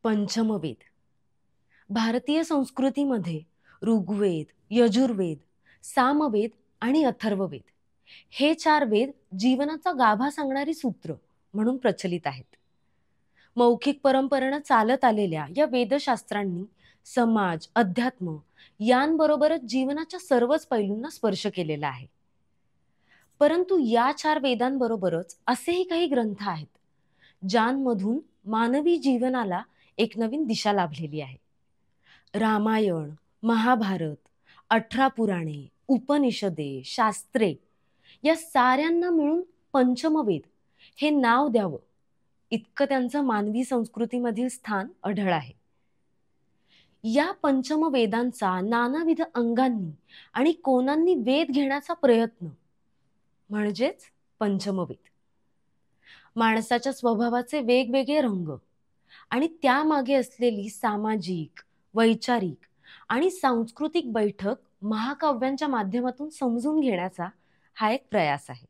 पंचमवेद भारतीय संस्कृतीमध्ये ऋग्वेद, यजुर्वेद, सामवेद आणि अथर्ववेद हे चार वेद जीवनाचा गाभा सांगणारी सूत्र म्हणून प्रचलित आहेत. मौखिक परंपरेनं चालत आलेल्या या वेदशास्त्रांनी समाज, अध्यात्म यांबरोबरच जीवनाच्या सर्वच पैलूंना स्पर्श केलेला आहे. परंतु या चार वेदांबरोबरच असेही काही ग्रंथ आहेत ज्यांमधून मानवी जीवनाला एक नवीन दिशा लाभलेली आहे. रामायण, महाभारत, 18 पुराणे, उपनिषदे, शास्त्रे या साऱ्यांना मिळून पंचमवेद हे नाव द्यावं इतकं त्यांचं मानवी संस्कृतीमधील स्थान अढळ आहे. या पंचमवेदांचा नानाविध अंगांनी आणि कोनांनी वेध घेण्याचा प्रयत्न म्हणजेच पंचमवेद. माणसाच्या स्वभावाचे वेगवेगळे रंग आणि त्यामागे असलेली सामाजिक, वैचारिक आणि सांस्कृतिक बैठक महाकाव्यांच्या माध्यमातून समजून घेण्याचा हा एक प्रयास आहे.